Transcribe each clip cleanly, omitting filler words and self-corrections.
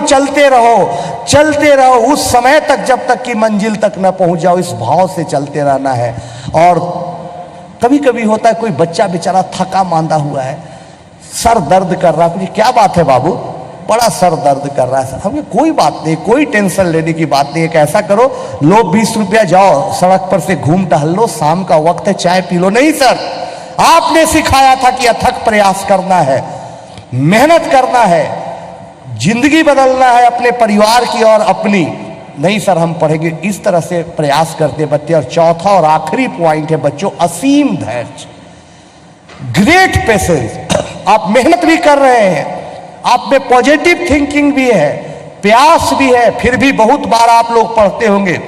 चलते रहो उस समय तक जब तक कि मंजिल तक न पहुंच जाओ, इस भाव से चलते रहना है। और कभी कभी होता है कोई बच्चा बेचारा थका मांदा हुआ है, सर दर्द कर रहा है, क्या बात है बाबू, बड़ा सर दर्द कर रहा है। हमें कोई बात नहीं, कोई टेंशन लेने की बात नहीं है। ऐसा करो, लो 20 रुपया, जाओ सड़क पर से घूम टहल लो, शाम का वक्त है, चाय पी लो। नहीं सर, आपने सिखाया था कि अथक प्रयास करना है, मेहनत करना है, जिंदगी बदलना है अपने परिवार की और अपनी। नहीं सर, हम पढ़ेंगे। इस तरह से प्रयास करते बच्चे। और चौथा और आखिरी पॉइंट है बच्चों, असीम धैर्य, ग्रेट पेशेंस। आप मेहनत भी कर रहे हैं, आप में पॉजिटिव थिंकिंग भी है, प्रयास भी है, फिर भी बहुत बार आप लोग पढ़ते होंगे,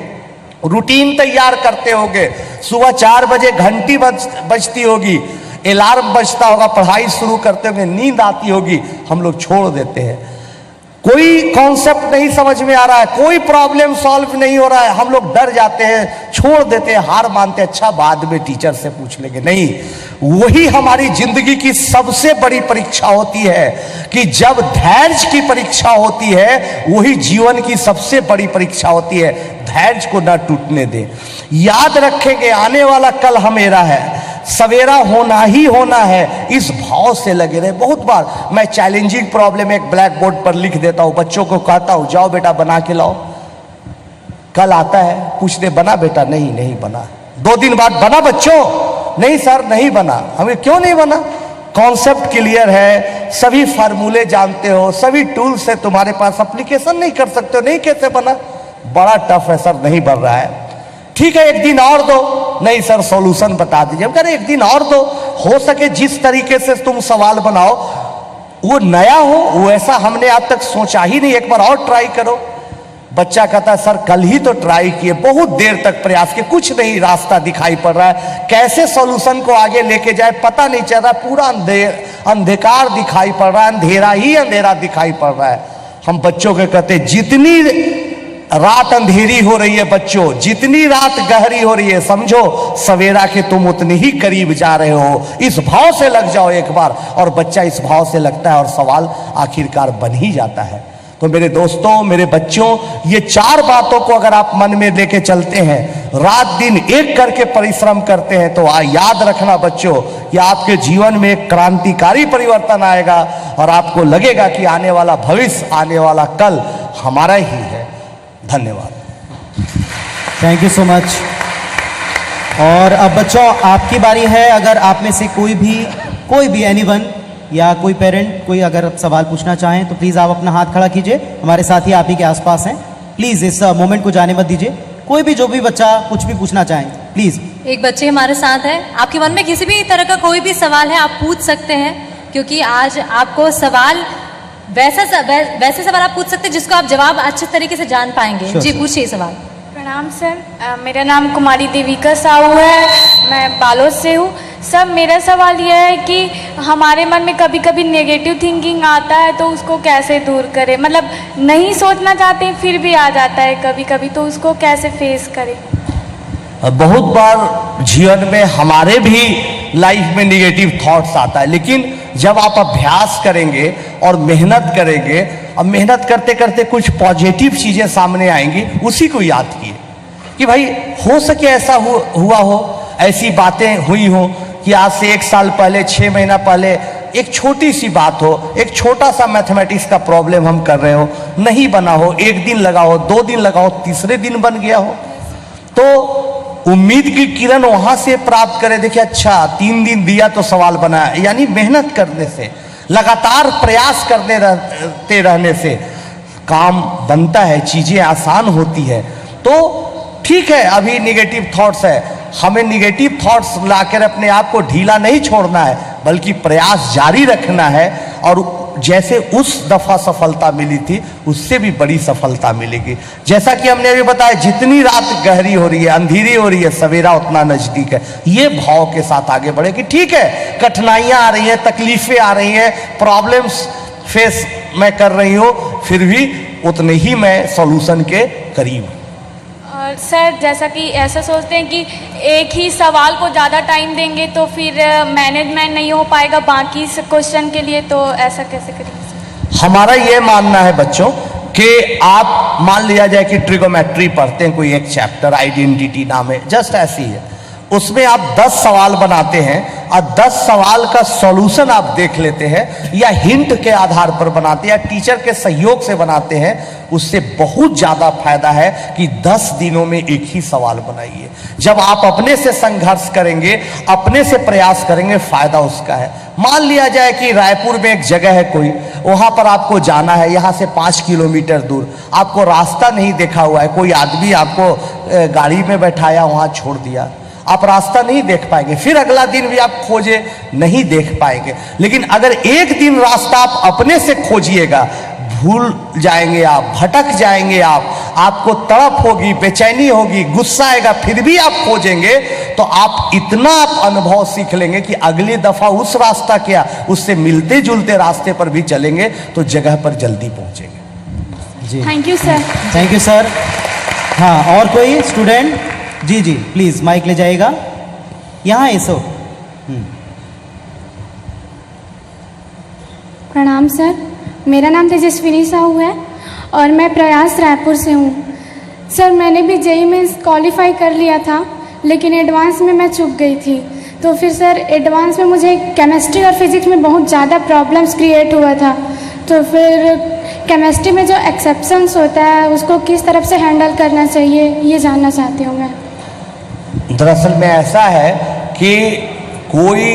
रूटीन तैयार करते होंगे, सुबह 4 बजे घंटी बजती होगी, अलार्म बजता होगा, पढ़ाई शुरू करते होंगे, नींद आती होगी, हम लोग छोड़ देते हैं। कोई कॉन्सेप्ट नहीं समझ में आ रहा है, कोई प्रॉब्लम सॉल्व नहीं हो रहा है, हम लोग डर जाते हैं, छोड़ देते हैं, हार मानते हैं, अच्छा बाद में टीचर से पूछ लेंगे। नहीं, वही हमारी जिंदगी की सबसे बड़ी परीक्षा होती है कि जब धैर्य की परीक्षा होती है, वही जीवन की सबसे बड़ी परीक्षा होती है। धैर्य को ना टूटने दें। याद रखेंगे, आने वाला कल हमेरा है, सवेरा होना ही होना है, इस भाव से लगे रहे। बहुत बार मैं चैलेंजिंग प्रॉब्लम एक ब्लैक बोर्ड पर लिख देता हूं, बच्चों को कहता हूं जाओ बेटा बना के लाओ। कल आता है पूछने, बना बेटा? नहीं बना। 2 दिन बाद, बना बच्चों? नहीं सर नहीं बना। हमें क्यों नहीं बना? कॉन्सेप्ट क्लियर है, सभी फार्मूले जानते हो, सभी टूल्स है तुम्हारे पास, एप्लीकेशन नहीं कर सकते हो। नहीं, कैसे बना? बड़ा टफ है सर, नहीं बन रहा है। ठीक है, एक दिन और दो। नहीं सर, सॉल्यूशन बता दीजिए। हम कह रहे एक दिन और दो, हो सके जिस तरीके से तुम सवाल बनाओ वो नया हो, वो ऐसा हमने आज तक सोचा ही नहीं, एक बार और ट्राई करो। बच्चा कहता है सर कल ही तो ट्राई किए, बहुत देर तक प्रयास किए, कुछ नहीं रास्ता दिखाई पड़ रहा है, कैसे सॉल्यूशन को आगे लेके जाए पता नहीं चल रहा, पूरा अंधकार दिखाई पड़ रहा है, अंधेरा ही अंधेरा दिखाई पड़ रहा है। हम बच्चों को कहते हैं जितनी रात अंधेरी हो रही है बच्चों, जितनी रात गहरी हो रही है, समझो सवेरा के तुम उतनी ही करीब जा रहे हो। इस भाव से लग जाओ एक बार, और बच्चा इस भाव से लगता है और सवाल आखिरकार बन ही जाता है। तो मेरे दोस्तों, मेरे बच्चों, ये 4 बातों को अगर आप मन में लेके चलते हैं, रात दिन एक करके परिश्रम करते हैं, तो याद रखना बच्चों कि आपके जीवन में एक क्रांतिकारी परिवर्तन आएगा और आपको लगेगा कि आने वाला भविष्य, आने वाला कल हमारा ही है। धन्यवाद। Thank you so much. और अब बच्चों आपकी बारी है। अगर आप में से कोई भी एनीवन या कोई पेरेंट कोई अगर सवाल पूछना चाहें तो प्लीज़ आप अपना हाथ खड़ा कीजिए। हमारे साथी आप ही के आसपास हैं, प्लीज़ इस मोमेंट को जाने मत दीजिए। कोई भी जो भी बच्चा कुछ भी पूछना चाहें प्लीज़। एक बच्चे हमारे साथ हैं, आपके मन में किसी भी तरह का कोई भी सवाल है आप पूछ सकते हैं, क्योंकि आज आपको सवाल वैसे सवाल आप पूछ सकते हैं जिसको आप जवाब अच्छे तरीके से जान पाएंगे। जी पूछिए सवाल। प्रणाम सर, मेरा नाम कुमारी देविका साहू है, मैं बालोद से हूँ। सर मेरा सवाल यह है कि हमारे मन में कभी कभी नेगेटिव थिंकिंग आता है, तो उसको कैसे दूर करें? मतलब नहीं सोचना चाहते फिर भी आ जाता है कभी कभी, तो उसको कैसे फेस करें? बहुत बार जीवन में हमारे भी लाइफ में निगेटिव थॉट्स आता है, लेकिन जब आप अभ्यास करेंगे और मेहनत करेंगे, अब मेहनत करते करते कुछ पॉजिटिव चीजें सामने आएंगी, उसी को याद किए कि भाई हो सके ऐसा हुआ हो, ऐसी बातें हुई हो कि आज से 1 साल पहले, 6 महीना पहले एक छोटी सी बात हो, एक छोटा सा मैथमेटिक्स का प्रॉब्लम हम कर रहे हो, नहीं बना हो, 1 दिन लगा हो, 2 दिन लगा हो, तीसरे दिन बन गया हो, तो उम्मीद की किरण वहां से प्राप्त करें। देखिए अच्छा 3 दिन दिया तो सवाल बना, यानी मेहनत करने से, लगातार प्रयास करते रहने से काम बनता है, चीजें आसान होती है। तो ठीक है, अभी निगेटिव थॉट्स है, हमें निगेटिव थॉट्स लाकर अपने आप को ढीला नहीं छोड़ना है, बल्कि प्रयास जारी रखना है, और जैसे उस दफा सफलता मिली थी उससे भी बड़ी सफलता मिलेगी। जैसा कि हमने अभी बताया, जितनी रात गहरी हो रही है, अंधेरी हो रही है, सवेरा उतना नजदीक है। ये भाव के साथ आगे बढ़े कि ठीक है कठिनाइयां आ रही हैं, तकलीफें आ रही हैं, प्रॉब्लम्स फेस मैं कर रही हूं, फिर भी उतने ही मैं सॉल्यूशन के करीब हूं। और सर जैसा कि ऐसा सोचते हैं कि एक ही सवाल को ज़्यादा टाइम देंगे तो फिर मैनेजमेंट नहीं हो पाएगा बाकी क्वेश्चन के लिए, तो ऐसा कैसे करेंगे? हमारा ये मानना है बच्चों कि आप मान लिया जाए कि ट्रिगोमेट्री पढ़ते हैं, कोई एक चैप्टर आइडेंटिटी नाम है, जस्ट ऐसी है, उसमें आप 10 सवाल बनाते हैं और 10 सवाल का सॉल्यूशन आप देख लेते हैं या हिंट के आधार पर बनाते हैं या टीचर के सहयोग से बनाते हैं, उससे बहुत ज़्यादा फायदा है कि 10 दिनों में एक ही सवाल बनाइए। जब आप अपने से संघर्ष करेंगे, अपने से प्रयास करेंगे, फायदा उसका है। मान लिया जाए कि रायपुर में एक जगह है कोई, वहाँ पर आपको जाना है, यहाँ से 5 किलोमीटर दूर, आपको रास्ता नहीं देखा हुआ है, कोई आदमी आपको गाड़ी में बैठाया, वहाँ छोड़ दिया, आप रास्ता नहीं देख पाएंगे, फिर अगला दिन भी आप खोजे नहीं देख पाएंगे। लेकिन अगर एक दिन रास्ता आप अपने से खोजिएगा, भूल जाएंगे आप, भटक जाएंगे आप, आपको तड़प होगी, बेचैनी होगी, गुस्सा आएगा, फिर भी आप खोजेंगे, तो आप इतना आप अनुभव सीख लेंगे कि अगली दफा उस रास्ता क्या, उससे मिलते जुलते रास्ते पर भी चलेंगे तो जगह पर जल्दी पहुंचेंगे। जी, thank you sir. Thank you sir. हाँ, और कोई स्टूडेंट? जी जी, प्लीज माइक ले जाइएगा, यहाँ ऐसो। प्रणाम सर, मेरा नाम तेजस्विनी साहू है और मैं प्रयास रायपुर से हूँ। सर, मैंने भी जेईई में क्वालिफाई कर लिया था, लेकिन एडवांस में मैं चूक गई थी। तो फिर सर एडवांस में मुझे केमिस्ट्री और फिजिक्स में बहुत ज़्यादा प्रॉब्लम्स क्रिएट हुआ था। तो फिर केमिस्ट्री में जो एक्सेप्शंस होता है उसको किस तरफ से हैंडल करना चाहिए, ये जानना चाहती हूँ मैं। दरअसल में ऐसा है कि कोई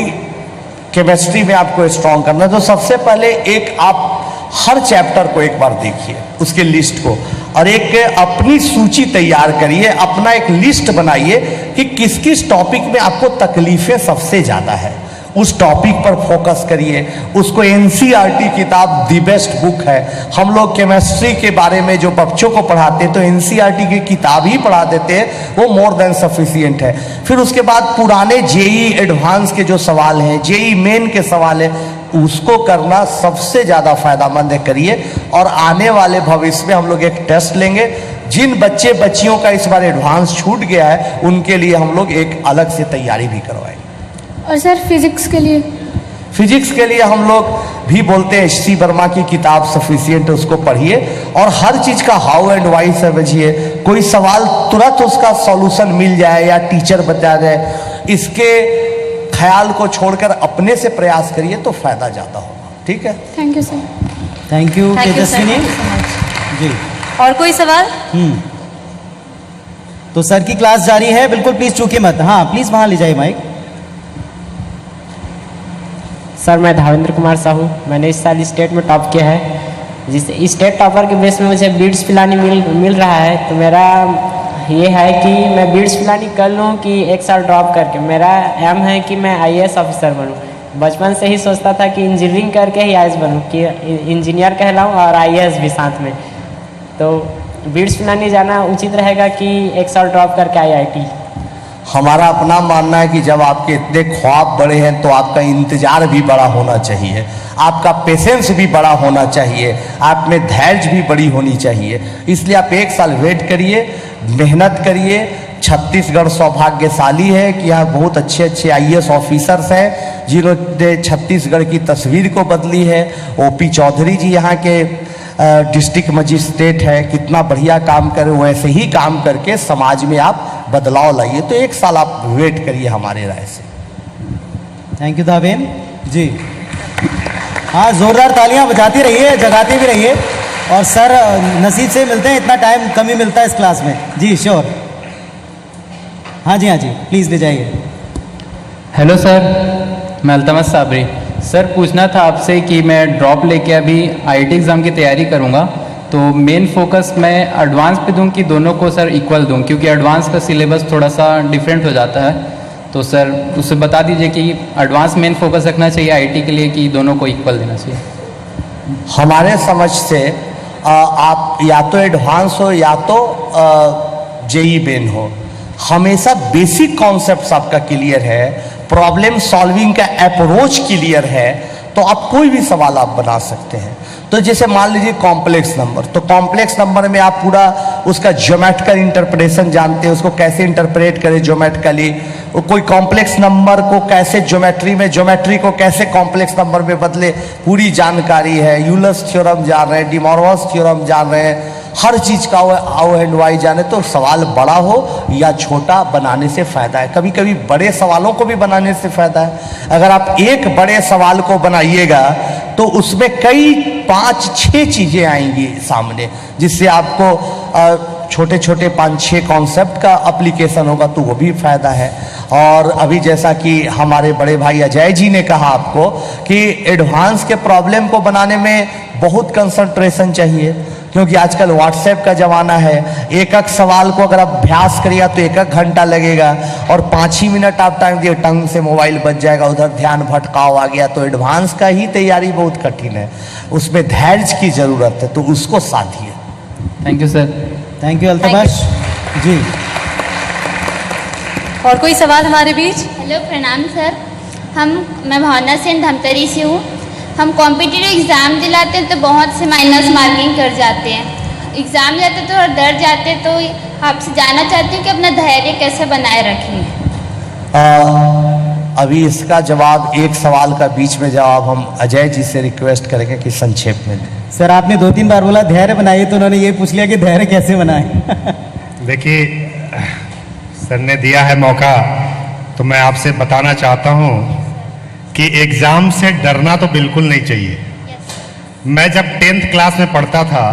केमिस्ट्री में आपको स्ट्रॉन्ग करना है तो सबसे पहले एक आप हर चैप्टर को एक बार देखिए, उसके लिस्ट को, और एक अपनी सूची तैयार करिए, अपना एक लिस्ट बनाइए कि किस किस टॉपिक में आपको तकलीफें सबसे ज़्यादा है, उस टॉपिक पर फोकस करिए। उसको एनसीईआरटी किताब दी बेस्ट बुक है। हम लोग केमिस्ट्री के बारे में जो बच्चों को पढ़ाते हैं तो एनसीईआरटी की किताब ही पढ़ा देते हैं, वो मोर देन सफिशिएंट है। फिर उसके बाद पुराने जेईई एडवांस के जो सवाल हैं, जेईई मेन के सवाल है, उसको करना सबसे ज़्यादा फायदामंद है, करिए। और आने वाले भविष्य में हम लोग एक टेस्ट लेंगे, जिन बच्चे बच्चियों का इस बार एडवांस छूट गया है उनके लिए हम लोग एक अलग से तैयारी भी करवाएंगे। और सर फिजिक्स के लिए? फिजिक्स के लिए हम लोग भी बोलते हैं एच.सी. वर्मा की किताब सफिशिएंट है, उसको पढ़िए और हर चीज़ का हाउ एंड वाई समझिए। कोई सवाल तुरंत उसका सॉल्यूशन मिल जाए या टीचर बता जाए, इसके ख्याल को छोड़कर अपने से प्रयास करिए तो फायदा ज़्यादा होगा। ठीक है, thank you sir. Thank you Tejaswini ji. और कोई सवाल? तो सर की क्लास जारी है, बिल्कुल प्लीज चूके मत। हाँ प्लीज वहां ले जाइए माइक। सर मैं धावेंद्र कुमार साहू, मैंने इस साल स्टेट में टॉप किया है, जिससे स्टेट टॉपर के बेस में मुझे बीड्स पिलानी मिल रहा है। तो मेरा ये है कि मैं बीड्स पिलानी कर लूँ कि एक साल ड्रॉप करके। मेरा एम है कि मैं आईएएस ऑफिसर बनूँ। बचपन से ही सोचता था कि इंजीनियरिंग करके ही आईएएस बनूँ, कि इंजीनियर कहलाऊँ और आईएएस भी साथ में। तो बीड्स पिलानी जाना उचित रहेगा कि एक साल ड्रॉप करके आईआईटी? हमारा अपना मानना है कि जब आपके इतने ख्वाब बड़े हैं तो आपका इंतजार भी बड़ा होना चाहिए, आपका पेशेंस भी बड़ा होना चाहिए, आप में धैर्य भी बड़ी होनी चाहिए। इसलिए आप एक साल वेट करिए, मेहनत करिए। छत्तीसगढ़ सौभाग्यशाली है कि यहाँ बहुत अच्छे अच्छे आईएएस ऑफिसर्स हैं जिन्होंने छत्तीसगढ़ की तस्वीर को बदली है। ओपी चौधरी जी यहाँ के डिस्ट्रिक्ट मजिस्ट्रेट है, कितना बढ़िया काम करे, वैसे ही काम करके समाज में आप बदलाव लाइए। तो एक साल आप वेट करिए हमारे राय से। थैंक यू धावेन जी। हाँ जोरदार तालियां बजाती रहिए, जगाते भी रहिए। और सर नसीब से मिलते हैं, इतना टाइम कम ही मिलता है इस क्लास में। जी श्योर। हाँ जी प्लीज़ ले जाइए। हेलो सर, मैं अल्तमस साबरी। सर पूछना था आपसे कि मैं ड्रॉप लेके अभी आईआईटी एग्ज़ाम की तैयारी करूँगा, तो मेन फोकस मैं एडवांस पे दूँ कि दोनों को सर इक्वल दूँ, क्योंकि एडवांस का सिलेबस थोड़ा सा डिफरेंट हो जाता है। तो सर उससे बता दीजिए कि एडवांस मेन फोकस रखना चाहिए आईआईटी के लिए कि दोनों को इक्वल देना चाहिए? हमारे समझ से आप या तो एडवांस हो या तो जेईई मेन हो, हमेशा बेसिक कॉन्सेप्ट्स आपका क्लियर है, प्रॉब्लम सॉल्विंग का अप्रोच क्लियर है, तो आप कोई भी सवाल आप बना सकते हैं। तो जैसे मान लीजिए कॉम्प्लेक्स नंबर, तो कॉम्प्लेक्स नंबर में आप पूरा उसका ज्योमेट्रिकल इंटरप्रिटेशन जानते हैं, उसको कैसे इंटरप्रेट करें ज्योमेट्रिकली, कोई कॉम्प्लेक्स नंबर को कैसे ज्योमेट्री में, ज्योमेट्री को कैसे कॉम्प्लेक्स नंबर में बदले, पूरी जानकारी है। यूलर्स थ्योरम जान रहे हैं, डिमॉर्फस थ्योरम जान रहे हैं, हर चीज का आओ एंड वाई जाने। तो सवाल बड़ा हो या छोटा, बनाने से फायदा है। कभी कभी बड़े सवालों को भी बनाने से फायदा है। अगर आप एक बड़े सवाल को बनाइएगा तो उसमें कई 5-6 चीजें आएंगी सामने, जिससे आपको छोटे छोटे 5-6 कॉन्सेप्ट का एप्लीकेशन होगा, तो वो भी फायदा है। और अभी जैसा कि हमारे बड़े भाई अजय जी ने कहा आपको कि एडवांस के प्रॉब्लम को बनाने में बहुत कंसंट्रेशन चाहिए, क्योंकि आजकल व्हाट्सएप का ज़माना है। एक एक सवाल को अगर आप अभ्यास करिए तो 1 घंटा लगेगा, और 5 ही मिनट आप टाइम दिए, टंग से मोबाइल बच जाएगा, उधर ध्यान भटकाव आ गया। तो एडवांस का ही तैयारी बहुत कठिन है, उसमें धैर्य की ज़रूरत है, तो उसको साधिए। Thank you sir. Thank you Altamash ji. और कोई सवाल हमारे बीच? हेलो, प्रणाम सर। मैं भावना सेन धमतरी से हूँ। हम कॉम्पिटिटिव एग्ज़ाम दिलाते हैं तो बहुत से माइनस मार्किंग कर जाते हैं। एग्ज़ाम जाते तो और डर जाते, तो आपसे जानना चाहती हूँ कि अपना धैर्य कैसे बनाए रखें। अभी इसका जवाब, एक सवाल का बीच में जवाब हम अजय जी से रिक्वेस्ट करेंगे कि संक्षेप में दें। सर, आपने 2-3 बार बोला धैर्य बनाइए, तो उन्होंने ये पूछ लिया कि धैर्य कैसे बनाएं। देखिए, सर ने दिया है मौका, तो मैं आपसे बताना चाहता हूँ कि एग्ज़ाम से डरना तो बिल्कुल नहीं चाहिए। मैं जब 10th क्लास में पढ़ता था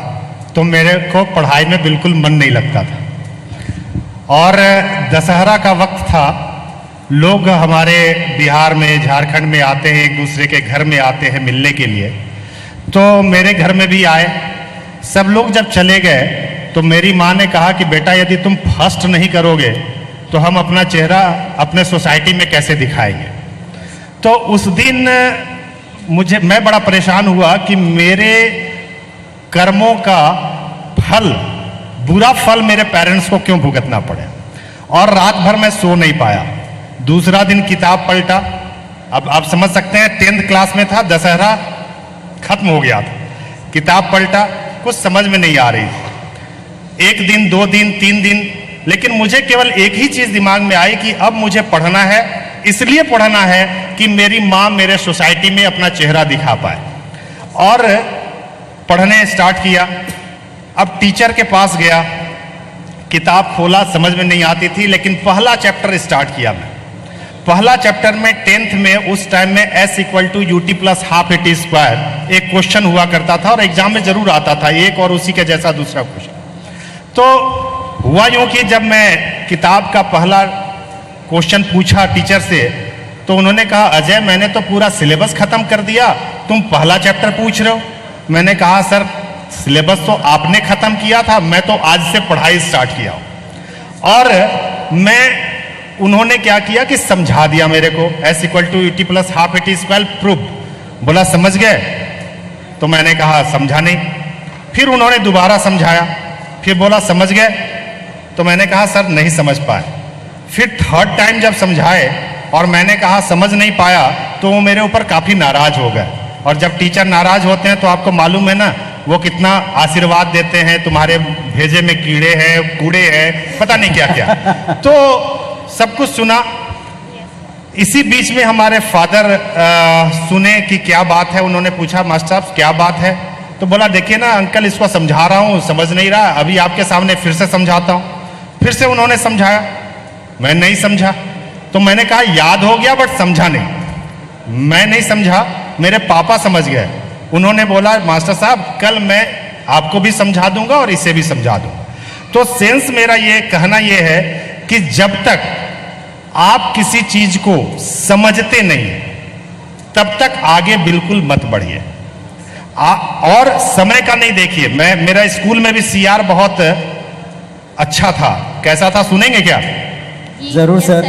तो मेरे को पढ़ाई में बिल्कुल मन नहीं लगता था, और दशहरा का वक्त था। लोग हमारे बिहार में, झारखंड में आते हैं, एक दूसरे के घर में आते हैं मिलने के लिए। तो मेरे घर में भी आए। सब लोग जब चले गए तो मेरी माँ ने कहा कि बेटा, यदि तुम फर्स्ट नहीं करोगे तो हम अपना चेहरा अपने सोसाइटी में कैसे दिखाएंगे। तो उस दिन मैं बड़ा परेशान हुआ कि मेरे कर्मों का फल, बुरा फल मेरे पेरेंट्स को क्यों भुगतना पड़े। और रात भर मैं सो नहीं पाया। दूसरा दिन किताब पलटा। अब आप समझ सकते हैं, 10th क्लास में था, दशहरा खत्म हो गया था। किताब पलटा, कुछ समझ में नहीं आ रही थी। 1 दिन, 2 दिन, 3 दिन, लेकिन मुझे केवल एक ही चीज दिमाग में आई कि अब मुझे पढ़ना है। इसलिए पढ़ना है कि मेरी माँ मेरे सोसाइटी में अपना चेहरा दिखा पाए। और पढ़ने स्टार्ट किया। अब टीचर के पास गया, किताब खोला, समझ में नहीं आती थी, लेकिन पहला चैप्टर स्टार्ट किया मैं। पहला चैप्टर में 10th में, उस टाइम में S = UT + ½ AT² एक क्वेश्चन हुआ करता था, और एग्जाम में जरूर आता था एक, और उसी के जैसा दूसरा क्वेश्चन। तो हुआ यूं कि जब मैं किताब का पहला क्वेश्चन पूछा टीचर से, तो उन्होंने कहा, अजय, मैंने तो पूरा सिलेबस खत्म कर दिया, तुम पहला चैप्टर पूछ रहे हो। मैंने कहा, सर, सिलेबस तो आपने खत्म किया था, मैं तो आज से पढ़ाई स्टार्ट किया हूं। और उन्होंने क्या किया कि समझा दिया मेरे को, S = UT + ½ AT² प्रूफ। बोला, समझ गए? तो मैंने कहा, समझा नहीं। फिर उन्होंने दोबारा समझाया, फिर बोला, समझ गए? तो मैंने कहा, सर, नहीं समझ पाए। फिर 3rd टाइम जब समझाए और मैंने कहा समझ नहीं पाया, तो वो मेरे ऊपर काफ़ी नाराज हो गए। और जब टीचर नाराज होते हैं तो आपको मालूम है ना, वो कितना आशीर्वाद देते हैं, तुम्हारे भेजे में कीड़े हैं, कूड़े हैं, पता नहीं क्या क्या। तो सब कुछ सुना। इसी बीच में हमारे फादर सुने कि क्या बात है। उन्होंने पूछा, मास्टर साहब क्या बात है? तो बोला, देखिए ना अंकल, इसको समझा रहा हूँ, समझ नहीं रहा, अभी आपके सामने फिर से समझाता हूँ। फिर से उन्होंने समझाया, मैं नहीं समझा। तो मैंने कहा, याद हो गया बट समझा नहीं। मैं नहीं समझा, मेरे पापा समझ गए। उन्होंने बोला, मास्टर साहब, कल मैं आपको भी समझा दूंगा और इसे भी समझा दूंगा। तो सेंस मेरा ये कहना ये है कि जब तक आप किसी चीज को समझते नहीं, तब तक आगे बिल्कुल मत बढ़िए। और समय का नहीं देखिए। मेरा स्कूल में भी CR बहुत अच्छा था। कैसा था, सुनेंगे क्या? जरूर सर।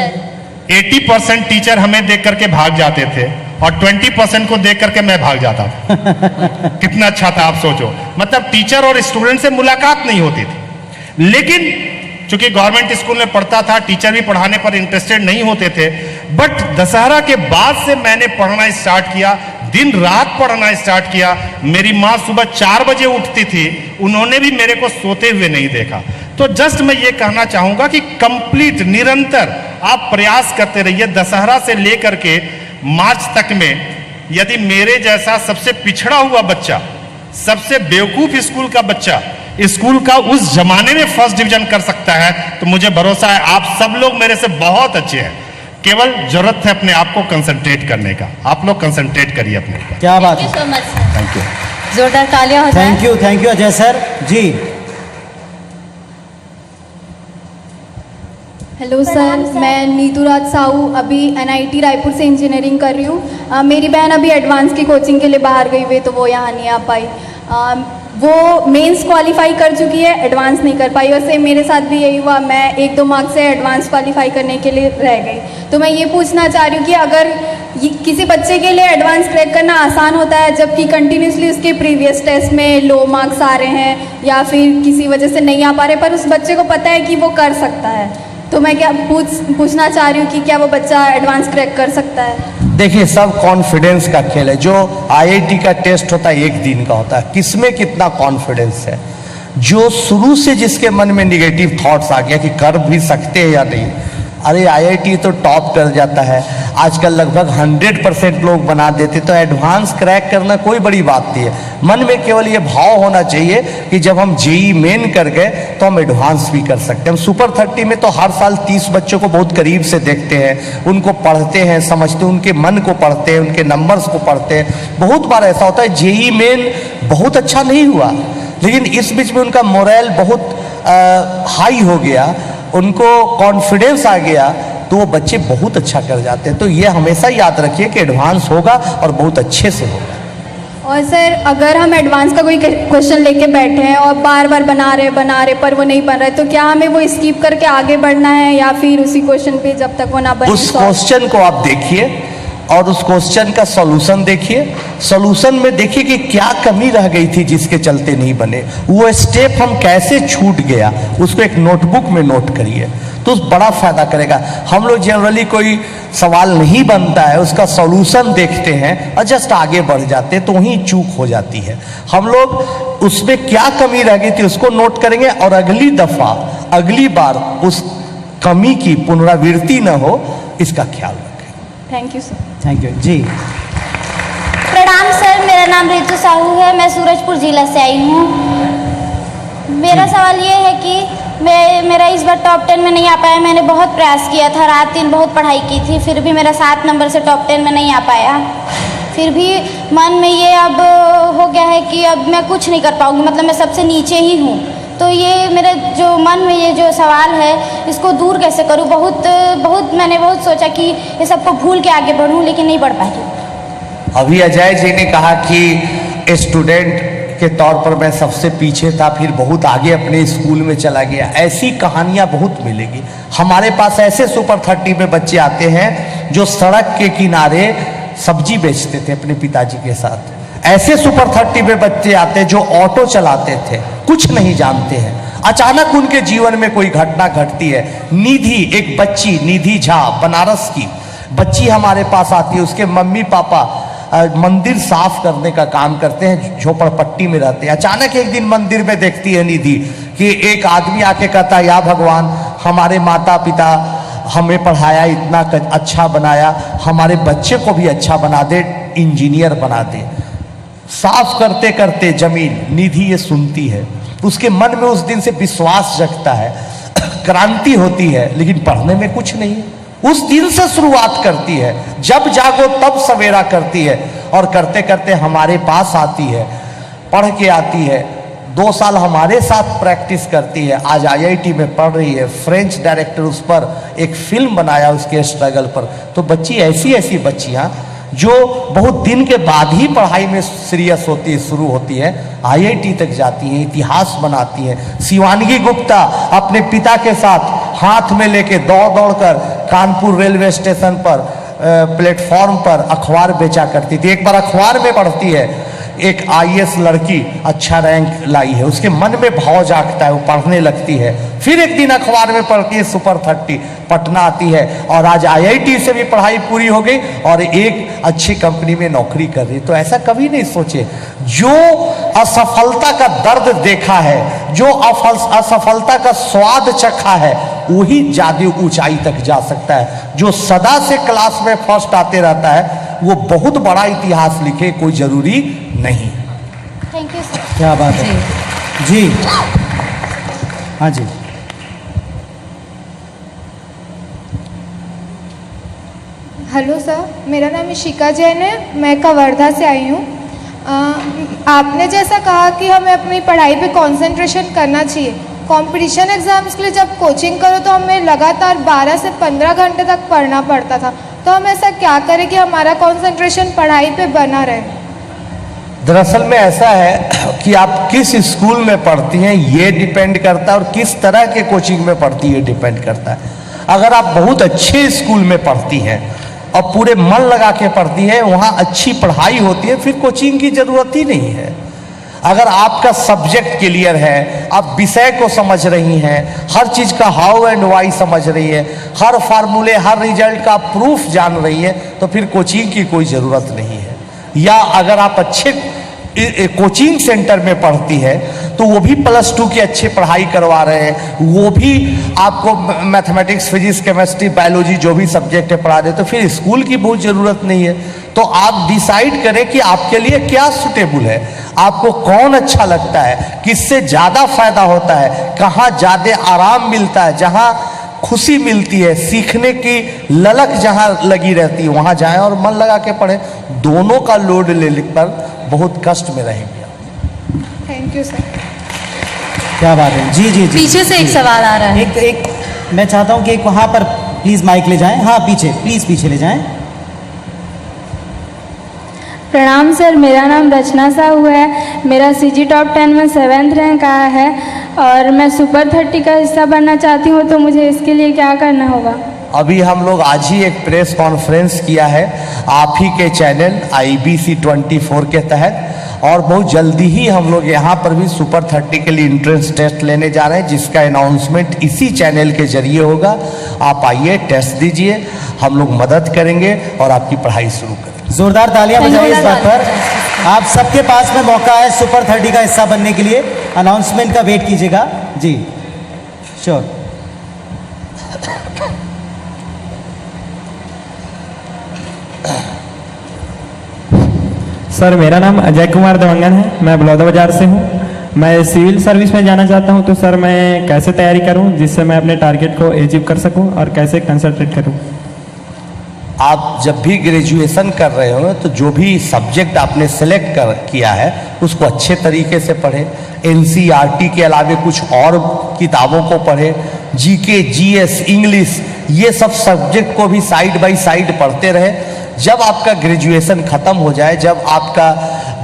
80% टीचर हमें देख करके भाग जाते थे, और 20% को देख करके मैं भाग जाता था। कितना अच्छा था, आप सोचो। मतलब टीचर और स्टूडेंट से मुलाकात नहीं होती थी। लेकिन चूंकि गवर्नमेंट स्कूल में पढ़ता था, टीचर भी पढ़ाने पर इंटरेस्टेड नहीं होते थे। बट दशहरा के बाद से मैंने पढ़ना स्टार्ट किया, दिन रात पढ़ना स्टार्ट किया। मेरी माँ सुबह 4 बजे उठती थी, उन्होंने भी मेरे को सोते हुए नहीं देखा। तो जस्ट मैं ये कहना चाहूंगा कि कंप्लीट, निरंतर आप प्रयास करते रहिए। दशहरा से लेकर के मार्च तक में यदि मेरे जैसा सबसे पिछड़ा हुआ बच्चा, सबसे बेवकूफ स्कूल का बच्चा स्कूल का उस जमाने में फर्स्ट डिवीजन कर सकता है, तो मुझे भरोसा है आप सब लोग मेरे से बहुत अच्छे हैं। केवल जरूरत है अपने आप को कंसंट्रेट करने का। आप लोग कंसंट्रेट करिए अपने ऊपर। क्या बात थैंक है, you so much sir. Thank you. जोरदार तालियां हो जाए। Thank you Ajay sir ji. Hello sir, मैं नीतू राज साहू अभी NIT रायपुर से इंजीनियरिंग कर रही हूँ। मेरी बहन अभी एडवांस की कोचिंग के लिए बाहर गई हुई है, तो वो यहाँ नहीं आ पाई। वो मेंस क्वालिफाई कर चुकी है, एडवांस नहीं कर पाई। वैसे मेरे साथ भी यही हुआ, मैं 1-2 मार्क्स से एडवांस क्वालिफाई करने के लिए रह गई। तो मैं ये पूछना चाह रही हूँ कि अगर किसी बच्चे के लिए एडवांस क्रैक करना आसान होता है, जबकि कंटिन्यूसली उसके प्रीवियस टेस्ट में लो मार्क्स आ रहे हैं या फिर किसी वजह से नहीं आ पा रहे, पर उस बच्चे को पता है कि वो कर सकता है, तो मैं क्या पूछना चाह रही हूँ कि क्या वो बच्चा एडवांस क्रैक कर सकता है? देखिए, सब कॉन्फिडेंस का खेल है। जो IIT का टेस्ट होता है 1 दिन का होता है, किसमें कितना कॉन्फिडेंस है। जो शुरू से जिसके मन में निगेटिव थॉट्स आ गया कि कर भी सकते हैं या नहीं, अरे IIT तो टॉप कर जाता है, आजकल लगभग 100% लोग बना देते, तो एडवांस क्रैक करना कोई बड़ी बात नहीं है। मन में केवल ये भाव होना चाहिए कि जब हम JEE मेन कर गए तो हम एडवांस भी कर सकते हैं। हम सुपर 30 में तो हर साल 30 बच्चों को बहुत करीब से देखते हैं, उनको पढ़ते हैं, समझते हैं, उनके मन को पढ़ते हैं, उनके नंबर्स को पढ़ते हैं। बहुत बार ऐसा होता है JEE मेन बहुत अच्छा नहीं हुआ, लेकिन इस बीच में उनका मोरल बहुत हाई हो गया, उनको कॉन्फिडेंस आ गया, तो वो बच्चे बहुत अच्छा कर जाते हैं। तो ये हमेशा याद रखिए कि एडवांस होगा और बहुत अच्छे से होगा। और सर, अगर हम एडवांस का कोई क्वेश्चन लेके बैठे हैं और बार बार बना रहे पर वो नहीं बन रहा है, तो क्या हमें वो स्किप करके आगे बढ़ना है या फिर उसी क्वेश्चन पे जब तक वो ना बने? उस क्वेश्चन को आप देखिए और उस क्वेश्चन का सॉल्यूशन देखिए। सॉल्यूशन में देखिए कि क्या कमी रह गई थी जिसके चलते नहीं बने, वो स्टेप हम कैसे छूट गया, उसको एक नोटबुक में नोट करिए, तो बड़ा फायदा करेगा। हम लोग जनरली कोई सवाल नहीं बनता है, उसका सॉल्यूशन देखते हैं और जस्ट आगे बढ़ जाते हैं, तो वहीं चूक हो जाती है। हम लोग उसमें क्या कमी रह गई थी उसको नोट करेंगे और अगली दफा, अगली बार उस कमी की पुनरावृत्ति न हो, इसका ख्याल रखें। Thank you sir. Thank you जी। प्रणाम सर, मेरा नाम रितु साहू है, मैं सूरजपुर जिला से आई हूँ। मेरा सवाल ये है कि मेरा इस बार टॉप 10 में नहीं आ पाया। मैंने बहुत प्रयास किया था, रात दिन बहुत पढ़ाई की थी, फिर भी मेरा 7 नंबर से टॉप 10 में नहीं आ पाया। फिर भी मन में ये अब हो गया है कि अब मैं कुछ नहीं कर पाऊँगी, मतलब मैं सबसे नीचे ही हूँ। तो ये मेरे जो मन में ये जो सवाल है, इसको दूर कैसे करूँ? मैंने बहुत सोचा कि ये सबको भूल के आगे बढ़ूँ, लेकिन नहीं बढ़ पाई। अभी अजय जी ने कहा कि स्टूडेंट के तौर पर मैं सबसे पीछे था, फिर बहुत आगे अपने स्कूल में चला गया। ऐसी कहानियां बहुत मिलेगी। हमारे पास ऐसे सुपर 30 में बच्चे आते हैं जो सड़क के किनारे सब्जी बेचते थे अपने पिताजी के साथ। ऐसे सुपर 30 में बच्चे आते हैं जो ऑटो चलाते थे, कुछ नहीं जानते हैं। अचानक उनके जीवन में कोई घटना घटती है। निधि, एक बच्ची, निधि झा, बनारस की बच्ची हमारे पास आती है। उसके मम्मी पापा मंदिर साफ करने का काम करते हैं, झोपड़पट्टी में रहते हैं। अचानक एक दिन मंदिर में देखती है निधि कि एक आदमी आके कहता है, या भगवान, हमारे माता पिता हमें पढ़ाया, इतना अच्छा बनाया, हमारे बच्चे को भी अच्छा बना दे, इंजीनियर बना दे। साफ करते करते जमीन निधि ये सुनती है, उसके मन में उस दिन से विश्वास जगता है, क्रांति होती है, लेकिन पढ़ने में कुछ नहीं है। उस दिन से शुरुआत करती है, जब जागो तब सवेरा करती है, और करते करते हमारे पास आती है, पढ़ के आती है। 2 साल हमारे साथ प्रैक्टिस करती है, आज IIT में पढ़ रही है। फ्रेंच डायरेक्टर उस पर एक फिल्म बनाया उसके स्ट्रगल पर। तो बच्ची ऐसी बच्चियां जो बहुत दिन के बाद ही पढ़ाई में सीरियस होती है, शुरू होती है, IIT तक जाती है, इतिहास बनाती है। शिवानगी गुप्ता अपने पिता के साथ हाथ में लेके दौड़ कर कानपुर रेलवे स्टेशन पर प्लेटफॉर्म पर अखबार बेचा करती थी। एक बार अखबार में पढ़ती है, एक IAS लड़की अच्छा रैंक लाई है, उसके मन में भाव जागता है, वो पढ़ने लगती है। फिर एक दिन अखबार में पढ़ती है, सुपर 30 पटना आती है, और आज IIT से भी पढ़ाई पूरी हो गई और एक अच्छी कंपनी में नौकरी कर रही। तो ऐसा कभी नहीं सोचे। जो असफलता का दर्द देखा है, जो असफलता का स्वाद चखा है, वही ज़्यादा ऊंचाई तक जा सकता है। जो सदा से क्लास में फर्स्ट आते रहता है वो बहुत बड़ा इतिहास लिखे, कोई जरूरी नहीं। Thank you sir. क्या बात है जी। हाँ जी। हेलो सर, मेरा नाम इशिका जैन है, मैं कवर्धा से आई हूँ। आपने जैसा कहा कि हमें अपनी पढ़ाई पे कंसंट्रेशन करना चाहिए। कंपटीशन एग्जाम्स के लिए जब कोचिंग करो तो हमें लगातार 12 से 15 घंटे तक पढ़ना पड़ता था, तो हम ऐसा क्या करें कि हमारा कंसंट्रेशन पढ़ाई पे बना रहे? दरअसल में ऐसा है कि आप किस स्कूल में पढ़ती हैं ये डिपेंड करता है, और किस तरह के कोचिंग में पढ़ती है डिपेंड करता है। अगर आप बहुत अच्छे स्कूल में पढ़ती हैं और पूरे मन लगा के पढ़ती है, वहाँ अच्छी पढ़ाई होती है, फिर कोचिंग की जरूरत ही नहीं है। अगर आपका सब्जेक्ट क्लियर है, आप विषय को समझ रही हैं, हर चीज़ का हाउ एंड वाई समझ रही है, हर फार्मूले हर रिजल्ट का प्रूफ जान रही है, तो फिर कोचिंग की कोई ज़रूरत नहीं है। या अगर आप अच्छे कोचिंग सेंटर में पढ़ती है तो वो भी +2 की अच्छी पढ़ाई करवा रहे हैं, वो भी आपको मैथमेटिक्स फिजिक्स केमिस्ट्री बायोलॉजी जो भी सब्जेक्ट है पढ़ा रहे, तो फिर स्कूल की बहुत ज़रूरत नहीं है। तो आप डिसाइड करें कि आपके लिए क्या सूटेबल है, आपको कौन अच्छा लगता है, किससे ज़्यादा फायदा होता है, कहाँ ज़्यादा आराम मिलता है, जहाँ खुशी मिलती है, सीखने की ललक जहाँ लगी रहती है वहाँ जाएं और मन लगा के पढ़ें। दोनों का लोड ले कर बहुत कष्ट में रहेंगे। Thank you sir. क्या बात है जी जी जी। पीछे से एक सवाल आ रहा है। एक मैं चाहता हूँ कि एक वहाँ पर प्लीज़ माइक ले जाएं। हाँ पीछे प्लीज़ पीछे ले जाएं। प्रणाम सर, मेरा नाम रचना साहू है, मेरा CG टॉप 10 में 7th रैंक आया है और मैं सुपर 30 का हिस्सा बनना चाहती हूँ, तो मुझे इसके लिए क्या करना होगा? अभी हम लोग आज ही एक प्रेस कॉन्फ्रेंस किया है आप ही के चैनल IBC 24 के तहत, और बहुत जल्दी ही हम लोग यहाँ पर भी सुपर 30 के लिए एंट्रेंस टेस्ट लेने जा रहे हैं, जिसका अनाउंसमेंट इसी चैनल के जरिए होगा। आप आइए, टेस्ट दीजिए, हम लोग मदद करेंगे और आपकी पढ़ाई शुरू करेंगे। जोरदार तालियां बजाइए इस बात पर। आप सबके पास में मौका है सुपर 30 का हिस्सा बनने के लिए। अनाउंसमेंट का वेट कीजिएगा जी। श्योर। सर मेरा नाम अजय कुमार देवंगन है, मैं बलौदा बाजार से हूँ। मैं सिविल सर्विस में जाना चाहता हूँ, तो सर मैं कैसे तैयारी करूँ जिससे मैं अपने टारगेट को अचीव कर सकूँ और कैसे कंसंट्रेट करूँ? आप जब भी ग्रेजुएशन कर रहे हो तो जो भी सब्जेक्ट आपने सेलेक्ट किया है उसको अच्छे तरीके से पढ़ें। NCERT के अलावे कुछ और किताबों को पढ़ें, GK GS इंग्लिश ये सब सब्जेक्ट को भी साइड बाय साइड पढ़ते रहें। जब आपका ग्रेजुएशन ख़त्म हो जाए, जब आपका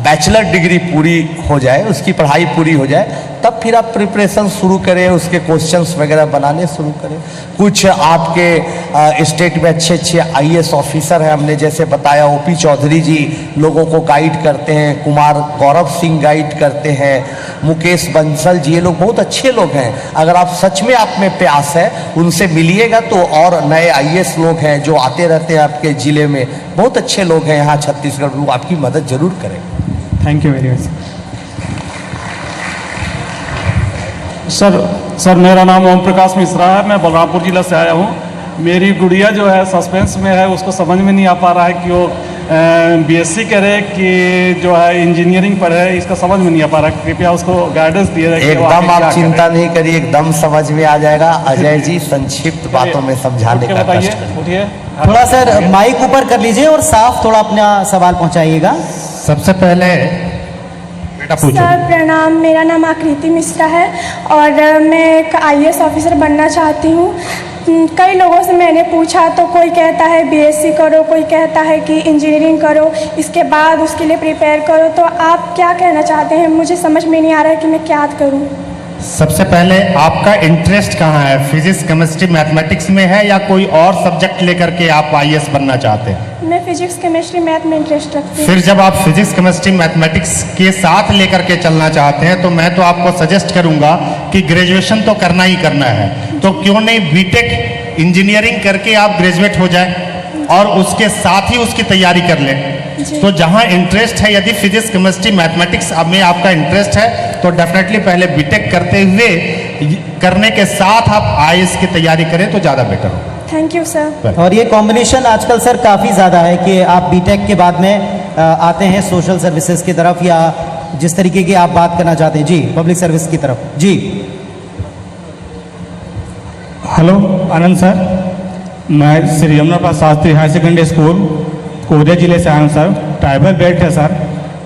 बैचलर डिग्री पूरी हो जाए, उसकी पढ़ाई पूरी हो जाए, तब फिर आप प्रिपरेशन शुरू करें, उसके क्वेश्चंस वगैरह बनाने शुरू करें। कुछ आपके स्टेट में अच्छे अच्छे IAS ऑफिसर हैं, हमने जैसे बताया OP चौधरी जी लोगों को गाइड करते हैं, कुमार गौरव सिंह गाइड करते हैं, मुकेश बंसल जी, ये लोग बहुत अच्छे लोग हैं। अगर आप सच में आप में प्यास है उनसे मिलिएगा तो, और नए IAS लोग हैं जो आते रहते हैं आपके ज़िले में, बहुत अच्छे लोग हैं यहाँ छत्तीसगढ़ में, वो आपकी मदद जरूर करेंगे। Thank you very much. Sir मेरा नाम ओम प्रकाश मिश्रा है, मैं बलरामपुर जिला से आया हूँ। मेरी गुड़िया जो है सस्पेंस में है, उसको समझ में नहीं आ पा रहा है कि वो BSc करे कि जो है इंजीनियरिंग पढ़े, इसका समझ में नहीं आ पा रहा है। कृपया उसको गाइडेंस दिए। एकदम आप चिंता नहीं करिए, एकदम समझ में आ जाएगा। अजय जी संक्षिप्त बातों में समझाने का कष्ट करिए। थोड़ा सर माइक ऊपर कर लीजिए और साफ थोड़ा अपना सवाल पहुंचाइएगा। सबसे पहले सर प्रणाम, मेरा नाम आकृति मिश्रा है और मैं एक IAS ऑफिसर बनना चाहती हूँ। कई लोगों से मैंने पूछा तो कोई कहता है BSc करो, कोई कहता है कि इंजीनियरिंग करो, इसके बाद उसके लिए प्रिपेयर करो, तो आप क्या कहना चाहते हैं? मुझे समझ में नहीं आ रहा है कि मैं क्या करूँ। सबसे पहले आपका इंटरेस्ट कहाँ है? फिजिक्स केमिस्ट्री मैथमेटिक्स में है या कोई और सब्जेक्ट लेकर के आप IAS बनना चाहते हैं? मैं फिजिक्स केमिस्ट्री मैथ में इंटरेस्ट रखती हूँ। फिर जब आप फिजिक्स केमिस्ट्री मैथमेटिक्स के साथ लेकर के चलना चाहते हैं तो मैं तो आपको सजेस्ट करूंगा कि ग्रेजुएशन तो करना ही करना है, तो क्यों नहीं बीटेक इंजीनियरिंग करके आप ग्रेजुएट हो जाए और उसके साथ ही उसकी तैयारी कर लें। तो जहां इंटरेस्ट है, यदि फिजिक्स केमिस्ट्री मैथमेटिक्स में आपका इंटरेस्ट है तो डेफिनेटली पहले बीटेक करते हुए करने के साथ आप आईएएस की तैयारी करें तो ज़्यादा बेटर होगा। Thank you sir. और ये कॉम्बिनेशन आजकल सर काफ़ी ज़्यादा है कि आप बीटेक के बाद में आते हैं सोशल सर्विसेज की तरफ, या जिस तरीके की आप बात करना चाहते हैं जी, पब्लिक सर्विस की तरफ जी। हेलो आनंद सर, मैं Shri Yamuna Prasad Shastri higher secondary school Koriya जिले से आया हूँ सर। ट्राइबल बेल्ट है सर।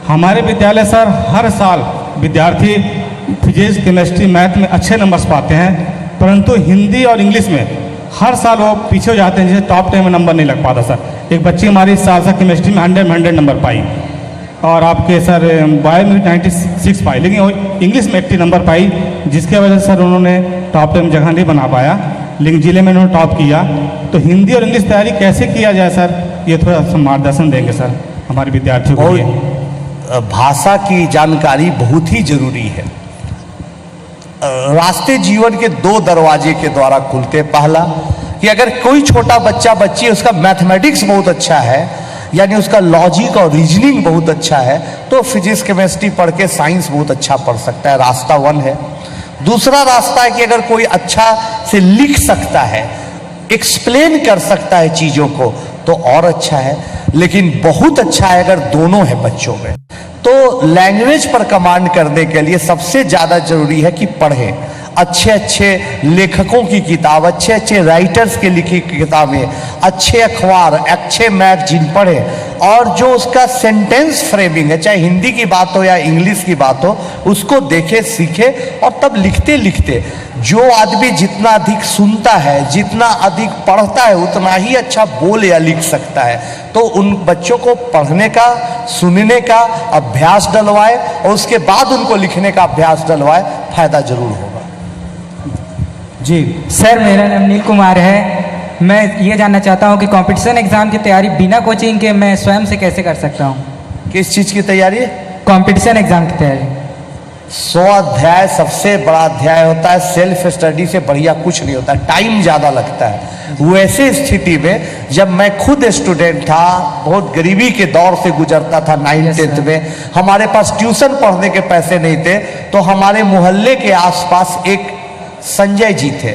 हमारे विद्यालय सर हर साल विद्यार्थी फिजिक्स केमिस्ट्री मैथ में अच्छे नंबर्स पाते हैं, परंतु हिंदी और इंग्लिश में हर साल वो पीछे हो जाते हैं, जिसे टॉप 10 में नंबर नहीं लग पाता सर। एक बच्ची हमारी इस साल से केमिस्ट्री में 100 में 100 नंबर पाई, और आपके सर बायो में 96 पाई, लेकिन वो इंग्लिश में 80 नंबर पाई, जिसके वजह से सर उन्होंने टॉप 10 में जगह नहीं बना पाया, लेकिन जिले में उन्होंने टॉप किया। तो हिंदी और इंग्लिश तैयारी कैसे किया जाए सर, ये थोड़ा सा मार्गदर्शन देंगे सर हमारे विद्यार्थियों को लिए। भाषा की जानकारी बहुत ही जरूरी है। रास्ते जीवन के 2 दरवाजे के द्वारा खुलते। पहला कि अगर कोई छोटा बच्चा बच्ची उसका मैथमेटिक्स बहुत अच्छा है, यानी उसका लॉजिक और रीजनिंग बहुत अच्छा है, तो फिजिक्स केमिस्ट्री पढ़ के साइंस बहुत अच्छा पढ़ सकता है। रास्ता 1 है। दूसरा रास्ता है कि अगर कोई अच्छा से लिख सकता है, एक्सप्लेन कर सकता है चीजों को, तो और अच्छा है। लेकिन बहुत अच्छा है अगर दोनों है बच्चों में। तो लैंग्वेज पर कमांड करने के लिए सबसे ज्यादा जरूरी है कि पढ़ें अच्छे अच्छे लेखकों की किताब, अच्छे अच्छे राइटर्स के लिखी किताबें, अच्छे अखबार, अच्छे मैगजीन पढ़ें, और जो उसका सेंटेंस फ्रेमिंग है, चाहे हिंदी की बात हो या इंग्लिश की बात हो, उसको देखे सीखे, और तब लिखते लिखते जो आदमी जितना अधिक सुनता है, जितना अधिक पढ़ता है, उतना ही अच्छा बोल या लिख सकता है। तो उन बच्चों को पढ़ने का, सुनने का अभ्यास डलवाए, और उसके बाद उनको लिखने का अभ्यास डलवाए, फायदा जरूर होगा। जी सर, मेरा नाम नील कुमार है। मैं ये जानना चाहता हूँ कि कंपटीशन एग्जाम की तैयारी बिना कोचिंग के मैं स्वयं से कैसे कर सकता हूँ? किस चीज की तैयारी? कंपटीशन एग्जाम की तैयारी। 100 अध्याय सबसे बड़ा अध्याय होता है। सेल्फ स्टडी से बढ़िया कुछ नहीं होता, टाइम ज्यादा लगता है। वैसे स्थिति में जब मैं खुद स्टूडेंट था, बहुत गरीबी के दौर से गुजरता था, 9th-10th में, हमारे पास ट्यूशन पढ़ने के पैसे नहीं थे, तो हमारे मोहल्ले के आसपास एक संजय जी थे।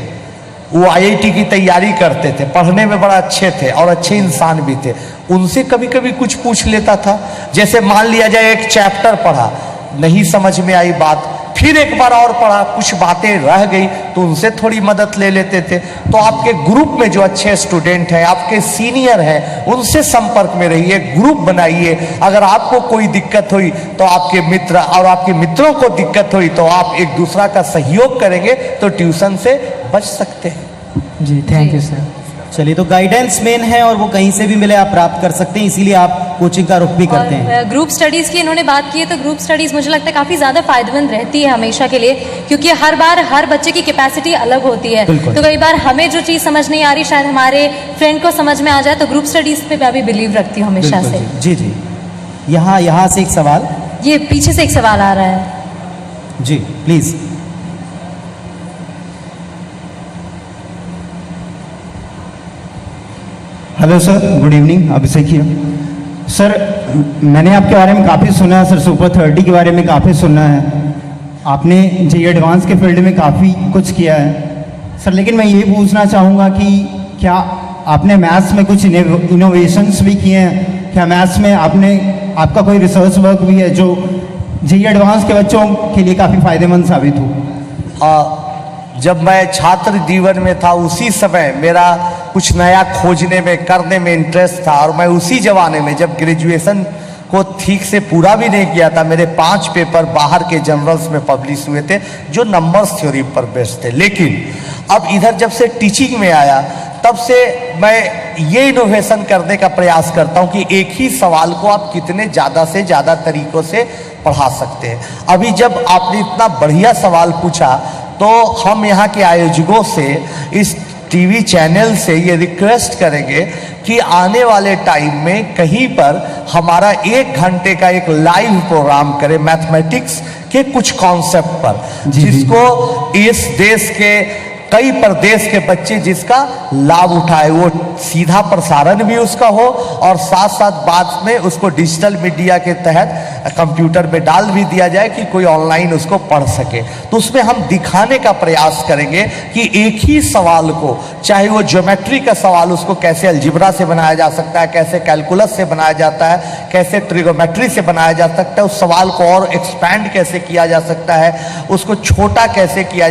वो आईआईटी की तैयारी करते थे, पढ़ने में बड़ा अच्छे थे और अच्छे इंसान भी थे। उनसे कभी कभी कुछ पूछ लेता था। जैसे मान लिया जाए एक चैप्टर पढ़ा, नहीं समझ में आई बात, फिर एक बार और पढ़ा, कुछ बातें रह गई, तो उनसे थोड़ी मदद ले लेते थे। तो आपके ग्रुप में जो अच्छे स्टूडेंट हैं, आपके सीनियर हैं, उनसे संपर्क में रहिए, ग्रुप बनाइए। अगर आपको कोई दिक्कत हुई तो आपके मित्र, और आपके मित्रों को दिक्कत हुई तो आप एक दूसरा का सहयोग करेंगे, तो ट्यूशन से बच सकते हैं। जी थैंक यू सर। चलिए, तो गाइडेंस मेन है और वो कहीं से भी मिले आप प्राप्त कर सकते हैं, इसीलिए आप कोचिंग का रुख भी करते हैं। ग्रुप स्टडीज़ की इन्होंने बात की है, तो ग्रुप स्टडीज़ मुझे लगता है काफ़ी ज़्यादा फायदेमंद रहती है हमेशा के लिए, क्योंकि हर बार हर बच्चे की कैपेसिटी अलग होती है। तो कई बार हमें जो चीज़ समझ नहीं आ रही, शायद हमारे फ्रेंड को समझ में आ जाए, तो ग्रुप स्टडीज़ पे मैं भी बिलीव रखती हूँ हमेशा से। जी जी, यहाँ से एक सवाल, ये पीछे से एक सवाल आ रहा है जी, please. Hello sir, good evening, Abhishek here. Sir, मैंने आपके बारे में काफ़ी सुना है सर, सुपर 30 के बारे में काफ़ी सुना है। आपने जेईई एडवांस के फील्ड में काफ़ी कुछ किया है सर, लेकिन मैं ये पूछना चाहूँगा कि क्या आपने मैथ्स में कुछ इनोवेशंस भी किए हैं? क्या मैथ्स में आपका कोई रिसर्च वर्क भी है जो जेईई एडवांस के बच्चों के लिए काफ़ी फायदेमंद साबित हो? जब मैं छात्र जीवन में था, उसी समय मेरा कुछ नया खोजने में, करने में इंटरेस्ट था, और मैं उसी जमाने में जब ग्रेजुएशन को ठीक से पूरा भी नहीं किया था, मेरे 5 पेपर बाहर के जर्नल्स में पब्लिश हुए थे जो नंबर्स थ्योरी पर बेस्ड थे। लेकिन अब इधर जब से टीचिंग में आया, तब से मैं ये इनोवेशन करने का प्रयास करता हूँ कि एक ही सवाल को आप कितने ज़्यादा से ज़्यादा तरीक़ों से पढ़ा सकते हैं। अभी जब आपने इतना बढ़िया सवाल पूछा, तो हम यहाँ के आयोजकों से, इस टीवी चैनल से ये रिक्वेस्ट करेंगे कि आने वाले टाइम में कहीं पर हमारा 1 घंटे का एक लाइव प्रोग्राम करें मैथमेटिक्स के कुछ कॉन्सेप्ट पर, जिसको इस देश के कई प्रदेश के बच्चे जिसका लाभ उठाए, वो सीधा प्रसारण भी उसका हो और साथ साथ बाद में उसको डिजिटल मीडिया के तहत कंप्यूटर में डाल भी दिया जाए कि कोई ऑनलाइन उसको पढ़ सके। तो उसमें हम दिखाने का प्रयास करेंगे कि एक ही सवाल को, चाहे वो ज्योमेट्री का सवाल, उसको कैसे अलजिब्रा से बनाया जा सकता है, कैसे कैलकुलस से बनाया जाता है, कैसे ट्रिगोमेट्री से बनाया जा सकता है, उस सवाल को और एक्सपैंड कैसे किया जा सकता है, उसको छोटा कैसे किया